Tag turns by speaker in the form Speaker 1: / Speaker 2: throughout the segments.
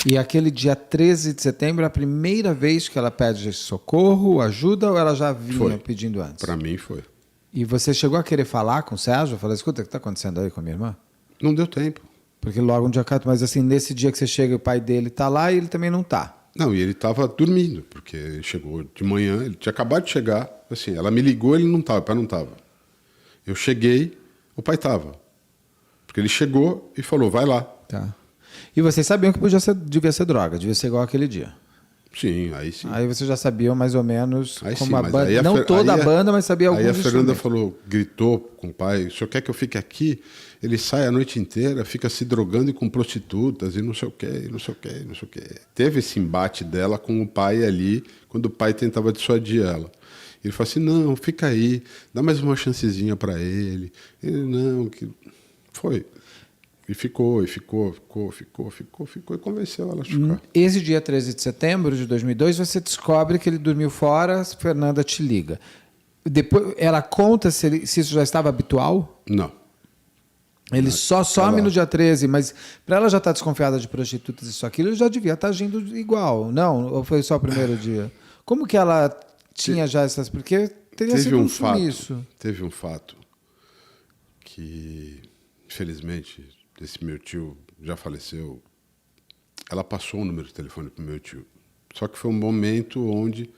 Speaker 1: E aquele dia 13 de setembro é a primeira vez que ela pede socorro, ajuda, ou ela já vinha pedindo antes?
Speaker 2: Para mim foi.
Speaker 1: E você chegou a querer falar com o Sérgio? Falei, escuta, o que está acontecendo aí com a minha irmã?
Speaker 2: Não deu tempo.
Speaker 1: Porque logo um dia... Mas assim, nesse dia que você chega, o pai dele está lá e ele também não está.
Speaker 2: Não, e ele estava dormindo, porque ele chegou de manhã, ele tinha acabado de chegar. Assim, ela me ligou, ele não estava, o pai não estava. Eu cheguei, o pai estava. Porque ele chegou e falou, vai lá.
Speaker 1: Tá. E vocês sabiam que devia ser droga, devia ser igual aquele dia.
Speaker 2: Sim, aí sim.
Speaker 1: Aí vocês já sabiam mais ou menos
Speaker 2: aí
Speaker 1: como
Speaker 2: sim,
Speaker 1: a
Speaker 2: mas
Speaker 1: banda...
Speaker 2: aí
Speaker 1: Não toda a banda, mas sabia alguns
Speaker 2: Aí a Fernanda
Speaker 1: instrumentos.
Speaker 2: falou, gritou com o pai, o senhor quer que eu fique aqui? Ele sai a noite inteira, fica se drogando e com prostitutas e não sei o quê, e não sei o quê, e não sei o quê. Teve esse embate dela com o pai ali, quando o pai tentava dissuadir ela. Ele falou assim, não, fica aí, dá mais uma chancezinha para ele. Ele, não, que... Foi. E ficou, e convenceu ela a ficar.
Speaker 1: Esse dia 13 de setembro de 2002, você descobre que ele dormiu fora, a Fernanda te liga. Depois, ela conta se isso já estava habitual?
Speaker 2: Não.
Speaker 1: Ele só some no dia 13, mas para ela já estar desconfiada de prostitutas e isso aquilo, ele já devia estar agindo igual. Não? Ou foi só o primeiro dia? Como que ela tinha já essas... Porque teria sido um sumiço.
Speaker 2: Teve um fato que, infelizmente... Esse meu tio já faleceu, ela passou o número de telefone para o meu tio. Só que foi um momento onde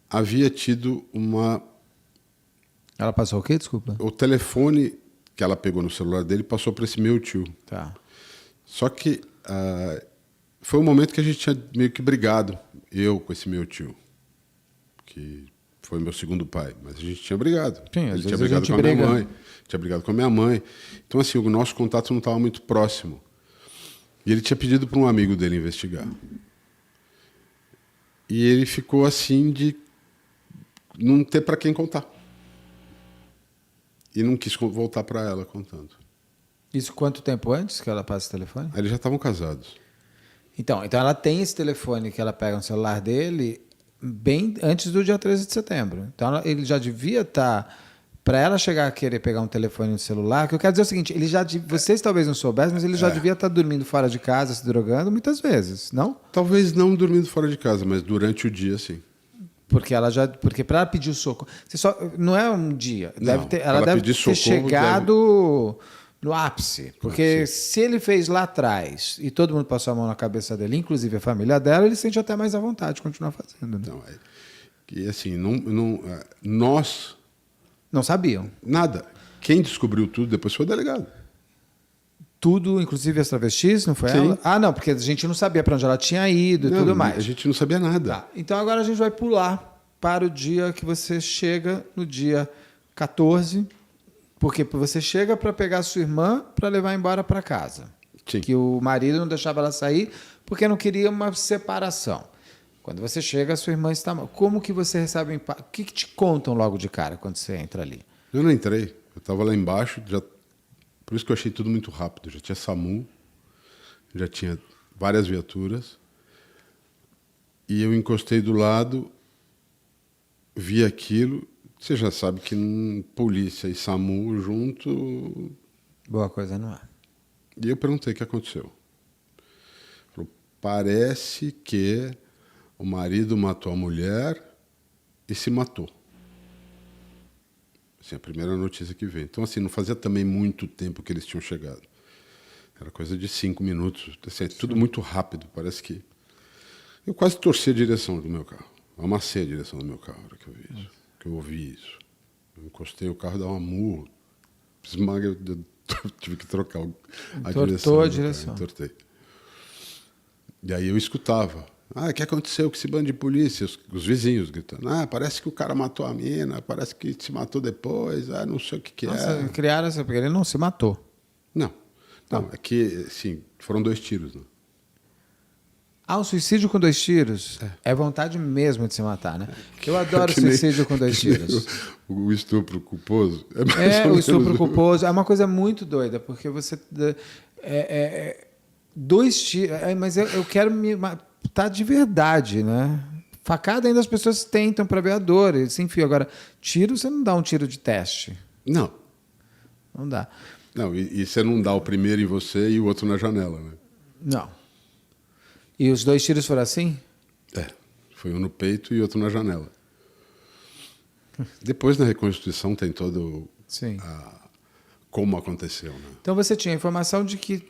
Speaker 2: havia tido uma...
Speaker 1: Ela passou o quê, desculpa?
Speaker 2: O telefone que ela pegou no celular dele passou para esse meu tio.
Speaker 1: Tá.
Speaker 2: Só que foi um momento que a gente tinha meio que brigado, eu com esse meu tio, que foi meu segundo pai, mas a gente tinha brigado.
Speaker 1: Sim,
Speaker 2: ele tinha brigado com a minha mãe, tinha brigado com a minha mãe. Então, assim, o nosso contato não estava muito próximo. E ele tinha pedido para um amigo dele investigar. E ele ficou assim de não ter para quem contar. E não quis voltar para ela contando.
Speaker 1: Isso quanto tempo antes que ela passa o telefone?
Speaker 2: Aí eles já estavam casados.
Speaker 1: Então ela tem esse telefone que ela pega no celular dele bem antes do dia 13 de setembro. Então ele já devia estar... Para ela chegar a querer pegar um telefone no celular, que eu quero dizer é o seguinte, vocês talvez não soubessem, mas ele já devia estar dormindo fora de casa, se drogando muitas vezes, não?
Speaker 2: Talvez não dormindo fora de casa, mas durante o dia, sim.
Speaker 1: Porque para ela pedir o socorro, não é um dia, ela deve ter
Speaker 2: socorro,
Speaker 1: chegado no ápice, porque se ele fez lá atrás e todo mundo passou a mão na cabeça dele, inclusive a família dela, ele sente até mais à vontade de continuar fazendo. Né?
Speaker 2: Então, e assim, nós
Speaker 1: não sabiam.
Speaker 2: Nada. Quem descobriu tudo depois foi o delegado.
Speaker 1: Tudo, inclusive as travestis, não foi
Speaker 2: Sim.
Speaker 1: ela? Ah, não, porque a gente não sabia para onde ela tinha ido e tudo mais.
Speaker 2: A gente não sabia nada.
Speaker 1: Tá. Então agora a gente vai pular para o dia que você chega, no dia 14, porque você chega para pegar a sua irmã para levar embora para casa.
Speaker 2: Sim.
Speaker 1: Que o marido não deixava ela sair porque não queria uma separação. Quando você chega, a sua irmã está mal. Como que você recebe o impacto? O que te contam logo de cara quando você entra ali?
Speaker 2: Eu não entrei. Eu estava lá embaixo, por isso que eu achei tudo muito rápido. Já tinha SAMU, já tinha várias viaturas. E eu encostei do lado, vi aquilo. Você já sabe que polícia e SAMU junto...
Speaker 1: Boa coisa não é.
Speaker 2: E eu perguntei o que aconteceu. Falou, parece que... O marido matou a mulher e se matou. Assim, a primeira notícia que veio. Então, assim, não fazia também muito tempo que eles tinham chegado. Era coisa de 5 minutos. Assim, tudo muito rápido. Parece que... Eu quase torci a direção do meu carro. Eu amassei a direção do meu carro na hora que eu vi isso. Que eu ouvi isso. Eu encostei o carro, dá uma murro. Esmaga, eu tive que trocar a direção.
Speaker 1: Entortou a direção.
Speaker 2: Entortei. E aí eu escutava. O que aconteceu com esse bando de polícia? Os vizinhos gritando. Parece que o cara matou a mina, parece que se matou depois, não sei o que é.
Speaker 1: Criaram essa, porque ele não se matou.
Speaker 2: Não, é que, sim, foram 2 tiros. Né?
Speaker 1: Um suicídio com 2 tiros é vontade mesmo de se matar, né? Eu adoro suicídio com 2 tiros.
Speaker 2: O estupro culposo.
Speaker 1: O estupro culposo é uma coisa muito doida, porque você... 2 tiros... Mas eu quero me... Tá de verdade, né? Facada ainda as pessoas tentam para ver a dor, eles se enfiam. Agora, tiro, você não dá um tiro de teste.
Speaker 2: Não.
Speaker 1: Não dá.
Speaker 2: Não, e você não dá o primeiro em você e o outro na janela, né?
Speaker 1: Não. E os 2 tiros foram assim?
Speaker 2: Foi um no peito e outro na janela. Depois, na reconstituição, tem todo
Speaker 1: Sim.
Speaker 2: como aconteceu. Né?
Speaker 1: Então você tinha a informação de que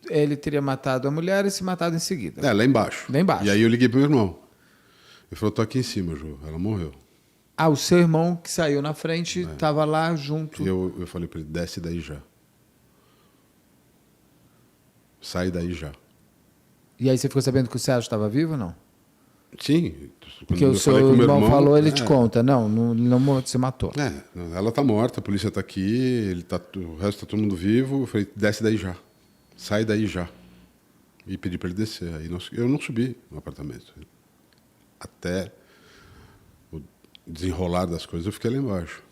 Speaker 1: ele teria matado a mulher e se matado em seguida.
Speaker 2: Lá embaixo.
Speaker 1: Lá embaixo.
Speaker 2: E aí eu liguei pro meu irmão. Ele falou, tô aqui em cima, Ju. Ela morreu.
Speaker 1: Ah, o seu irmão que saiu na frente estava lá junto.
Speaker 2: E eu falei para ele, desce daí já. Sai daí já.
Speaker 1: E aí você ficou sabendo que o Sérgio estava vivo ou não?
Speaker 2: Sim.
Speaker 1: Porque o seu irmão falou, ele te conta. Não, não se matou.
Speaker 2: Ela tá morta, a polícia tá aqui, o resto tá todo mundo vivo. Eu falei, desce daí já. Sai daí já. E pedi para ele descer. Aí eu não subi no apartamento. Até o desenrolar das coisas, eu fiquei lá embaixo.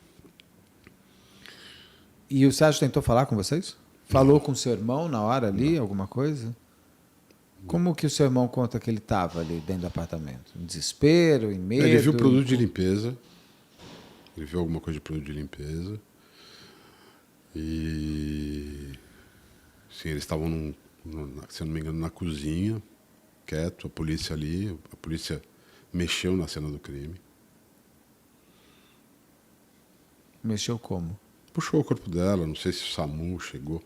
Speaker 1: E o Sérgio tentou falar com vocês? Falou com o seu irmão na hora ali, alguma coisa? Como que o seu irmão conta que ele estava ali dentro do apartamento? Em desespero, em medo?
Speaker 2: Ele viu produto de limpeza. Ele viu alguma coisa de produto de limpeza. E... Sim, eles estavam, se eu não me engano, na cozinha, quieto, a polícia ali. A polícia mexeu na cena do crime.
Speaker 1: Mexeu como?
Speaker 2: Puxou o corpo dela, não sei se o SAMU chegou.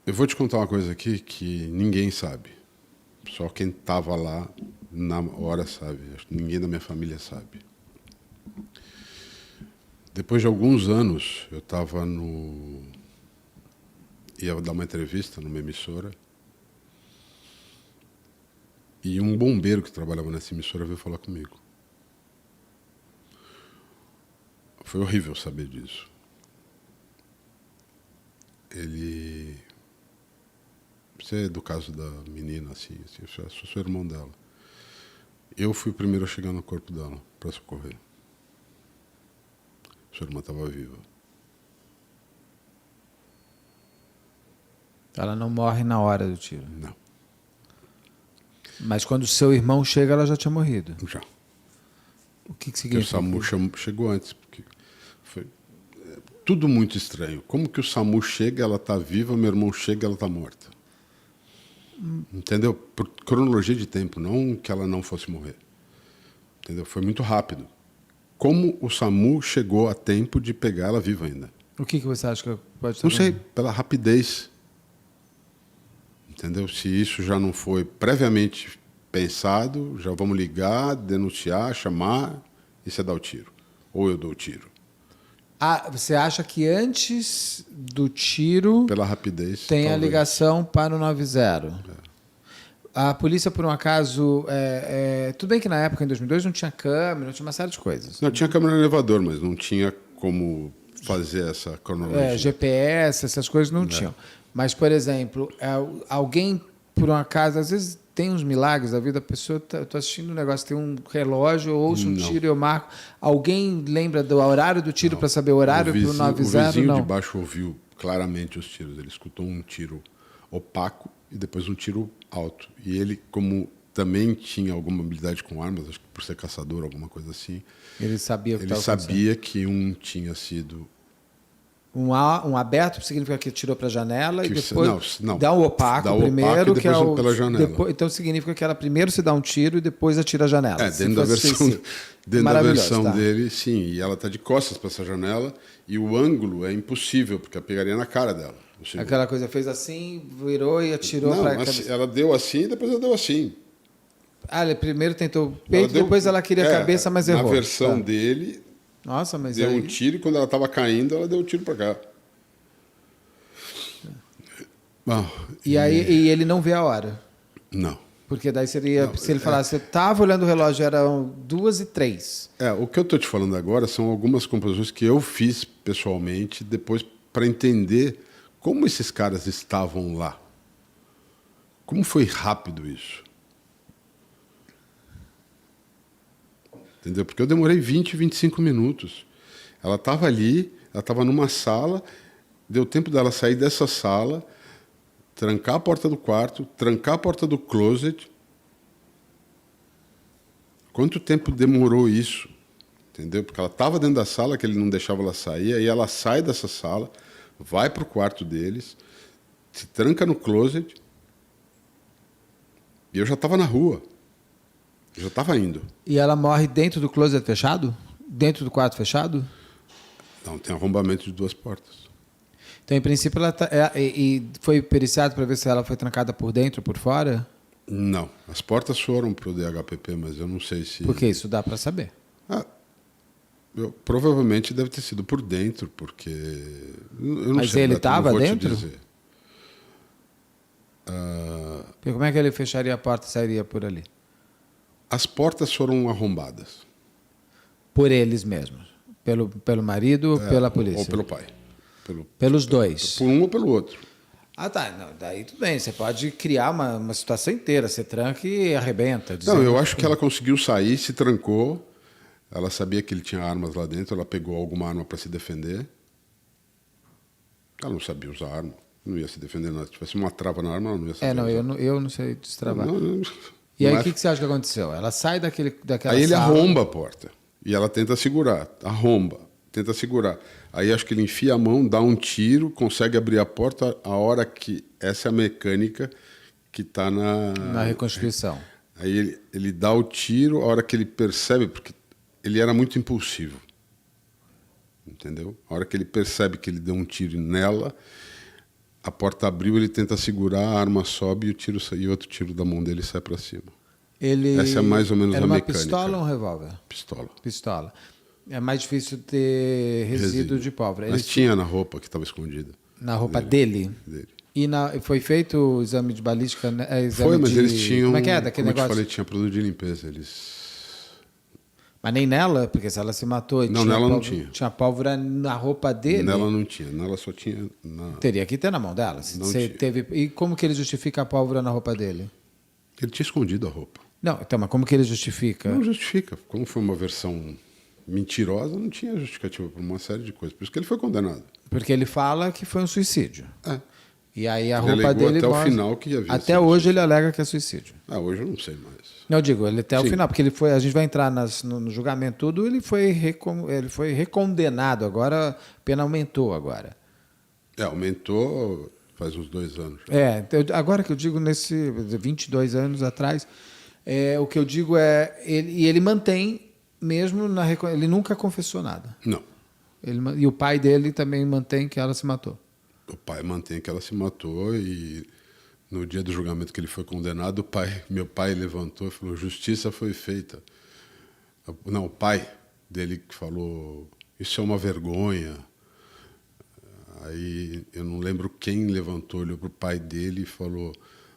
Speaker 2: Eu vou te contar uma coisa aqui que ninguém sabe. Só quem estava lá na hora sabe. Acho que ninguém da minha família sabe. Depois de alguns anos, eu estava ia dar uma entrevista numa emissora. E um bombeiro que trabalhava nessa emissora veio falar comigo. Foi horrível saber disso. Você é do caso da menina, assim, eu sou irmão dela. Eu fui o primeiro a chegar no corpo dela para socorrer. Sua irmã estava viva.
Speaker 1: Ela não morre na hora do tiro?
Speaker 2: Não.
Speaker 1: Mas quando o seu irmão chega, ela já tinha morrido?
Speaker 2: Já.
Speaker 1: O que
Speaker 2: Porque
Speaker 1: significa?
Speaker 2: o SAMU chegou antes. Porque foi tudo muito estranho. Como que o SAMU chega, ela está viva, meu irmão chega, ela está morta? Entendeu? Por cronologia de tempo, não que ela não fosse morrer. Entendeu? Foi muito rápido. Como o SAMU chegou a tempo de pegar ela viva ainda?
Speaker 1: O que você acha que pode estar
Speaker 2: Não sei, pela rapidez. Entendeu? Se isso já não foi previamente pensado, já vamos ligar, denunciar, chamar e você dá o tiro. Ou eu dou o tiro.
Speaker 1: Ah, você acha que antes do tiro
Speaker 2: Pela rapidez.
Speaker 1: tem a
Speaker 2: talvez.
Speaker 1: ligação para o 90? A polícia, por um acaso... tudo bem que na época, em 2002, não tinha câmera, não tinha uma série de coisas.
Speaker 2: Não, tinha câmera no elevador, mas não tinha como fazer essa cronologia.
Speaker 1: GPS, essas coisas não tinham. Mas, por exemplo, alguém, por um acaso, às vezes tem uns milagres da vida, a pessoa, eu estou assistindo um negócio, tem um relógio, eu ouço um tiro e eu marco. Alguém lembra do horário do tiro para saber o horário para o 90?
Speaker 2: O vizinho
Speaker 1: não.
Speaker 2: de baixo ouviu claramente os tiros. Ele escutou um tiro opaco e depois um tiro alto. E ele, como também tinha alguma habilidade com armas, acho que por ser caçador, alguma coisa assim,
Speaker 1: Ele sabia o que
Speaker 2: ele
Speaker 1: estava
Speaker 2: sabia que um tinha sido...
Speaker 1: Um aberto significa que tirou para a janela e depois
Speaker 2: não.
Speaker 1: dá o opaco
Speaker 2: Dá o
Speaker 1: primeiro,
Speaker 2: opaco e
Speaker 1: que é
Speaker 2: depois
Speaker 1: o
Speaker 2: pela janela.
Speaker 1: então significa que ela primeiro se dá um tiro e depois atira a janela.
Speaker 2: Dentro da versão dele, sim. E ela está de costas para essa janela e o ângulo é impossível, porque ela pegaria na cara dela.
Speaker 1: Aquela coisa fez assim, virou e atirou para a cabeça.
Speaker 2: Ela deu assim e depois ela deu assim.
Speaker 1: Ele primeiro tentou o peito, depois ela queria a cabeça, mas errou.
Speaker 2: Na versão dele,
Speaker 1: nossa, mas
Speaker 2: deu um tiro e quando ela estava caindo, ela deu o tiro para cá. Bom,
Speaker 1: e ele não vê a hora?
Speaker 2: Não.
Speaker 1: Porque daí seria, se ele falasse, eu estava olhando o relógio, eram 2h03.
Speaker 2: O que eu estou te falando agora são algumas composições que eu fiz pessoalmente, depois para entender como esses caras estavam lá. Como foi rápido isso. Entendeu? Porque eu demorei 20, 25 minutos. Ela estava ali, ela estava numa sala, deu tempo dela sair dessa sala, trancar a porta do quarto, trancar a porta do closet. Quanto tempo demorou isso? Entendeu? Porque ela estava dentro da sala, que ele não deixava ela sair, aí ela sai dessa sala, vai para o quarto deles, se tranca no closet E eu já estava na rua. Eu já estava indo.
Speaker 1: E ela morre dentro do closet fechado? Dentro do quarto fechado?
Speaker 2: Não, tem arrombamento de 2 portas.
Speaker 1: Então, em princípio, ela e foi periciado para ver se ela foi trancada por dentro ou por fora?
Speaker 2: Não. As portas foram para o DHPP, mas eu não sei se...
Speaker 1: Porque isso dá para saber.
Speaker 2: Provavelmente deve ter sido por dentro, porque... Eu não
Speaker 1: Mas
Speaker 2: sei,
Speaker 1: ele
Speaker 2: Beto, não
Speaker 1: estava
Speaker 2: vou te
Speaker 1: dentro?
Speaker 2: dizer.
Speaker 1: Porque como é que ele fecharia a porta e sairia por ali?
Speaker 2: As portas foram arrombadas.
Speaker 1: Por eles mesmos? Pelo marido ou pela polícia?
Speaker 2: Ou pelo pai.
Speaker 1: Pelos dois?
Speaker 2: Por um ou pelo outro.
Speaker 1: Ah, tá. Não, daí tudo bem. Você pode criar uma situação inteira. Você tranca e arrebenta.
Speaker 2: Não, eu acho que ela conseguiu sair, se trancou. Ela sabia que ele tinha armas lá dentro. Ela pegou alguma arma para se defender. Ela não sabia usar arma. Não ia se defender nada. Se tivesse uma trava na arma, ela não ia saber usar.
Speaker 1: Eu não sei destravar.
Speaker 2: Não,
Speaker 1: E aí,
Speaker 2: não
Speaker 1: o que você acha que aconteceu? Ela sai daquela
Speaker 2: Aí ele
Speaker 1: sala...
Speaker 2: arromba a porta. E ela tenta segurar. Arromba. Tenta segurar. Aí acho que ele enfia a mão, dá um tiro, consegue abrir a porta a hora que... Essa é a mecânica que está
Speaker 1: Na reconstituição.
Speaker 2: Aí ele dá o tiro, a hora que ele percebe... Porque ele era muito impulsivo. Entendeu? A hora que ele percebe que ele deu um tiro nela, a porta abriu, ele tenta segurar, a arma sobe e outro tiro da mão dele sai para cima. Essa é mais ou menos a mecânica.
Speaker 1: Era uma pistola ou um revólver?
Speaker 2: Pistola.
Speaker 1: Pistola. É mais difícil ter resíduo de pólvora.
Speaker 2: Mas tinha na roupa que estava escondida.
Speaker 1: Na roupa dele? E foi feito o exame de balística?
Speaker 2: Foi, mas eles tinham...
Speaker 1: Como é que é daquele negócio?
Speaker 2: Eu te falei, tinha produto de limpeza.
Speaker 1: Mas nem nela? Porque se ela se matou...
Speaker 2: Não, nela não tinha.
Speaker 1: Tinha pólvora na roupa dele?
Speaker 2: Nela não tinha. Nela só tinha...
Speaker 1: Teria que ter na mão dela. E como que ele justifica a pólvora na roupa dele?
Speaker 2: Ele tinha escondido a roupa.
Speaker 1: Não, então, mas como que ele justifica?
Speaker 2: Não justifica. Como foi uma versão mentirosa, não tinha justificativa para uma série de coisas. Por isso que ele foi condenado.
Speaker 1: Porque ele fala que foi um suicídio. E aí a
Speaker 2: Ele
Speaker 1: roupa dele...
Speaker 2: até o final que havia
Speaker 1: Até hoje ele alega que é suicídio.
Speaker 2: Hoje eu não sei mais.
Speaker 1: Não, eu digo, ele até o final, porque a gente vai entrar no julgamento tudo, ele foi recondenado, agora a pena aumentou agora.
Speaker 2: Aumentou faz uns 2 anos.
Speaker 1: Agora que eu digo, 22 anos atrás, o que eu digo ele mantém, mesmo ele nunca confessou nada.
Speaker 2: Não.
Speaker 1: E o pai dele também mantém que ela se matou.
Speaker 2: O pai mantém que ela se matou e no dia do julgamento que ele foi condenado, meu pai levantou e falou: justiça foi feita. Não, o pai dele que falou: isso é uma vergonha. Aí eu não lembro quem levantou, olhou para o pai dele e falou: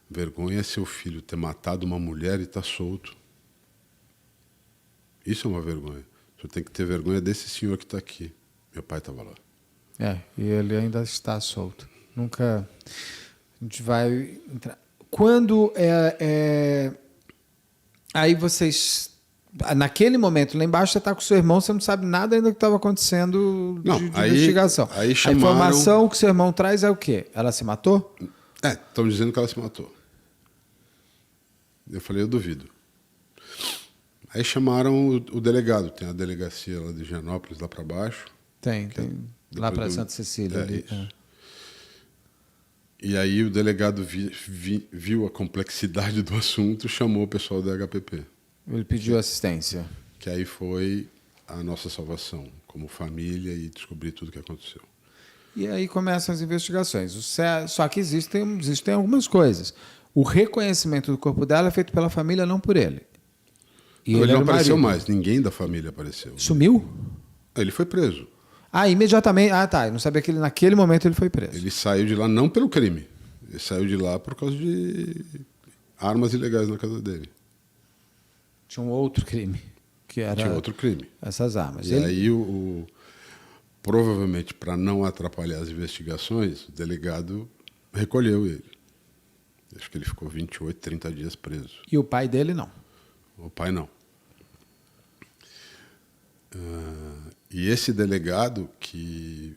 Speaker 2: vergonha é seu filho ter matado uma mulher e estar solto. Isso é uma vergonha. Você tem que ter vergonha desse senhor que está aqui. Meu pai estava lá.
Speaker 1: E ele ainda está solto. Nunca... A gente vai entrar... Quando aí vocês... Naquele momento, lá embaixo, você está com o seu irmão, você não sabe nada ainda do que estava acontecendo de investigação.
Speaker 2: Aí
Speaker 1: A informação que o seu irmão traz é o quê? Ela se matou?
Speaker 2: Estão dizendo que ela se matou. Eu falei, eu duvido. Aí chamaram o delegado. Tem a delegacia lá de Higienópolis, lá para baixo.
Speaker 1: Tem. Lá para Santa Cecília. Ali.
Speaker 2: E aí o delegado viu a complexidade do assunto, chamou o pessoal da HPP.
Speaker 1: Ele pediu assistência.
Speaker 2: Que aí foi a nossa salvação, como família, e descobrir tudo o que aconteceu.
Speaker 1: E aí começam as investigações. Só que existem algumas coisas. O reconhecimento do corpo dela é feito pela família, não por ele.
Speaker 2: Ele não apareceu mais, ninguém da família apareceu.
Speaker 1: Sumiu?
Speaker 2: Ele foi preso.
Speaker 1: Imediatamente. Eu não sabia que naquele momento ele foi preso.
Speaker 2: Ele saiu de lá não pelo crime. Ele saiu de lá por causa de armas ilegais na casa dele.
Speaker 1: Tinha um outro crime.
Speaker 2: Tinha outro crime.
Speaker 1: Essas armas.
Speaker 2: E aí, provavelmente, para não atrapalhar as investigações, o delegado recolheu ele. Acho que ele ficou 28, 30 dias preso.
Speaker 1: E o pai dele não?
Speaker 2: O pai não. E esse delegado que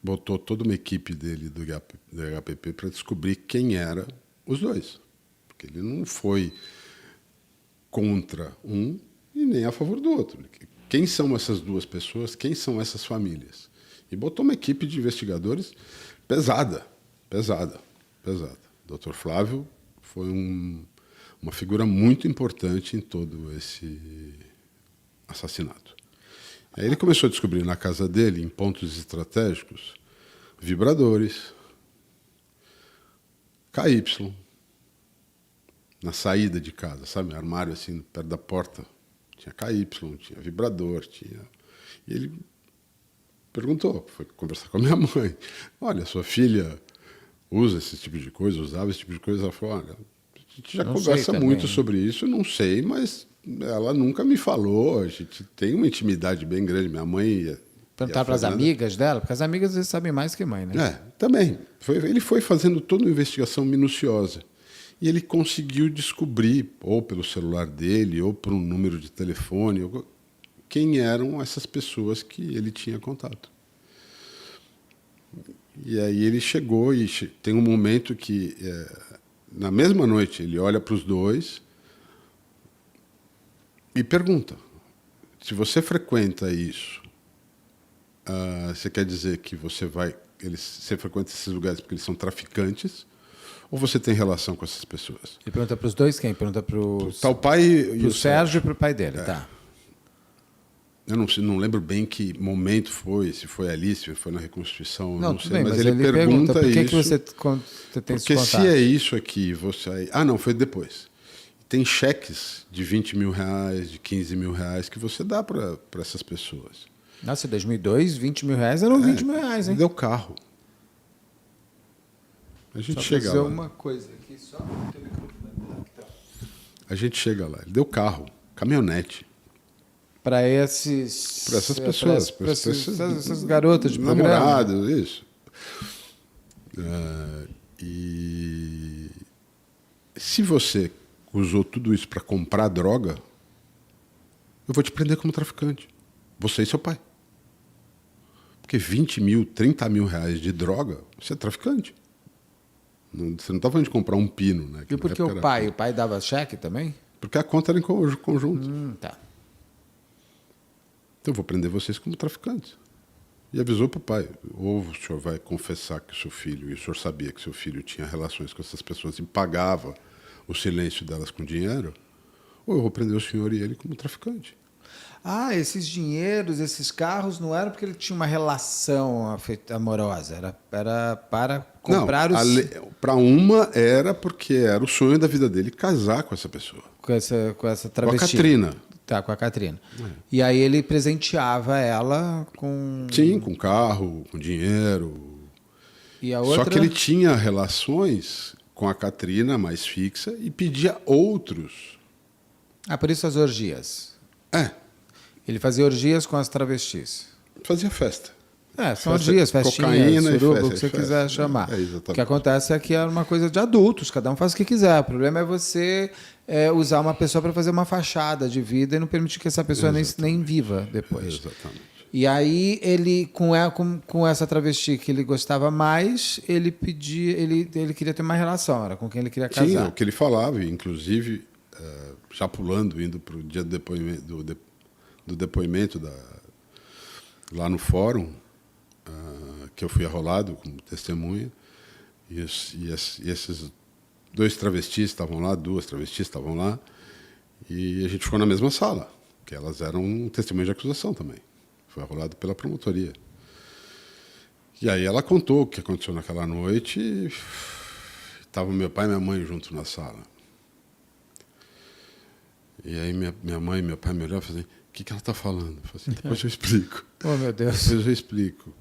Speaker 2: botou toda uma equipe dele do HPP para descobrir quem eram os dois. Porque ele não foi contra um e nem a favor do outro. Quem são essas duas pessoas? Quem são essas famílias? E botou uma equipe de investigadores pesada. Dr. Flávio foi uma figura muito importante em todo esse assassinato. Aí ele começou a descobrir na casa dele, em pontos estratégicos, vibradores, KY, na saída de casa, sabe? Armário assim, perto da porta. Tinha KY, tinha vibrador, tinha... E ele perguntou, foi conversar com a minha mãe. Olha, sua filha usa esse tipo de coisa, usava esse tipo de coisa? Ela falou, olha, a gente já conversa muito sobre isso, não sei, mas ela nunca me falou, a gente tem uma intimidade bem grande. Minha mãe...
Speaker 1: Perguntar para as amigas dela, porque as amigas às vezes sabem mais que mãe, né?
Speaker 2: Também. Ele foi fazendo toda uma investigação minuciosa. E ele conseguiu descobrir, ou pelo celular dele, ou por um número de telefone, quem eram essas pessoas que ele tinha contato. E aí ele chegou e tem um momento que, na mesma noite, ele olha para os dois e pergunta, se você frequenta isso, você quer dizer que você frequenta esses lugares porque eles são traficantes, ou você tem relação com essas pessoas?
Speaker 1: Ele pergunta para os dois quem? Pergunta para o
Speaker 2: pai e
Speaker 1: o Sérgio e para o pai dele, tá.
Speaker 2: Eu não lembro bem que momento foi, se foi ali, se foi na reconstituição, não sei,
Speaker 1: bem,
Speaker 2: mas ele pergunta
Speaker 1: por que
Speaker 2: isso.
Speaker 1: Que você tem
Speaker 2: porque
Speaker 1: esse contato?
Speaker 2: Se é isso aqui, você... não, foi depois. Tem cheques de 20 mil reais, de 15 mil reais que você dá para essas pessoas.
Speaker 1: Nossa, em 2002, 20 mil reais eram 20 mil reais, hein?
Speaker 2: Deu carro. A gente chega
Speaker 1: fazer
Speaker 2: lá.
Speaker 1: uma coisa aqui, só
Speaker 2: A gente chega lá. Ele deu carro, caminhonete.
Speaker 1: Para essas
Speaker 2: pessoas.
Speaker 1: Para essas garotas de
Speaker 2: namorados,
Speaker 1: programa.
Speaker 2: Isso. E se você usou tudo isso para comprar droga, eu vou te prender como traficante. Você e seu pai. Porque 20 mil, 30 mil reais de droga, você é traficante. Você não está falando de comprar um pino, né?
Speaker 1: E por que o pai dava cheque também?
Speaker 2: Porque a conta era em conjunto.
Speaker 1: Tá.
Speaker 2: Então eu vou prender vocês como traficantes. E avisou para o pai, ou o senhor vai confessar que o seu filho, e o senhor sabia que seu filho tinha relações com essas pessoas e pagava o silêncio delas com dinheiro, ou eu vou prender o senhor e ele como traficante.
Speaker 1: Esses dinheiros, esses carros, não era porque ele tinha uma relação amorosa, era para comprar
Speaker 2: Para uma era porque era o sonho da vida dele casar com essa pessoa.
Speaker 1: Com essa travesti.
Speaker 2: Com a Catrina.
Speaker 1: Tá, com a Catrina. E aí ele presenteava ela com...
Speaker 2: Sim, com carro, com dinheiro.
Speaker 1: E a outra...
Speaker 2: Só que ele tinha relações com a Catrina mais fixa e pedia outros.
Speaker 1: por isso as orgias. Ele fazia orgias com as travestis.
Speaker 2: Fazia festa.
Speaker 1: São orgias, festinhas,
Speaker 2: cocaína
Speaker 1: suruba,
Speaker 2: e
Speaker 1: o que você quiser chamar.
Speaker 2: Exatamente.
Speaker 1: O que acontece é que é uma coisa de adultos, cada um faz o que quiser. O problema é você usar uma pessoa para fazer uma fachada de vida e não permitir que essa pessoa nem viva depois.
Speaker 2: Exatamente.
Speaker 1: E aí ele, com essa travesti que ele gostava mais, ele queria ter uma relação, era com quem ele queria casar.
Speaker 2: Sim, o que ele falava, inclusive, já pulando, indo para o dia do depoimento lá no fórum, que eu fui arrolado como testemunha, e esses dois travestis estavam lá, duas travestis estavam lá, e a gente ficou na mesma sala, que elas eram testemunhas de acusação também. Foi arrolado pela promotoria. E aí ela contou o que aconteceu naquela noite, e estavam meu pai e minha mãe juntos na sala. E aí minha mãe e meu pai me olharam e falaram assim, o que ela está falando? Eu falei assim, depois eu explico.
Speaker 1: Oh, meu Deus.
Speaker 2: Depois eu explico.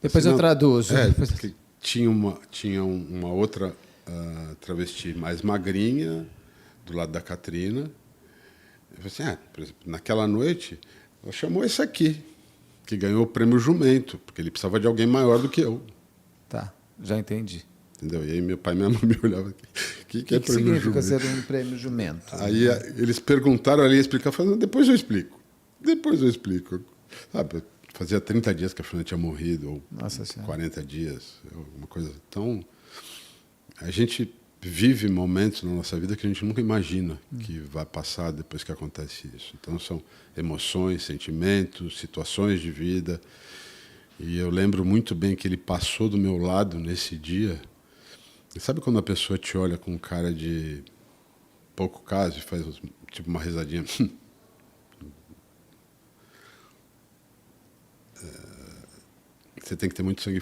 Speaker 1: Depois eu traduzo.
Speaker 2: Porque tinha uma outra travesti mais magrinha, do lado da Catrina. Eu falei assim, por exemplo, naquela noite, ela chamou esse aqui, que ganhou o prêmio Jumento, porque ele precisava de alguém maior do que eu.
Speaker 1: Tá, já entendi.
Speaker 2: Entendeu? E aí meu pai e minha mãe me olhavam, o que é prêmio
Speaker 1: significa
Speaker 2: Jumento?
Speaker 1: ser um prêmio jumento?
Speaker 2: Aí eles perguntaram ali, explicar, falando, depois eu explico. Sabe, fazia 30 dias que a Fernanda tinha morrido, ou
Speaker 1: Nossa
Speaker 2: 40 dias, alguma coisa. Então, a gente vive momentos na nossa vida que a gente nunca imagina que vai passar depois que acontece isso. Então, são emoções, sentimentos, situações de vida. E eu lembro muito bem que ele passou do meu lado nesse dia. E sabe quando a pessoa te olha com cara de pouco caso e faz tipo uma risadinha. Você tem que ter muito sangue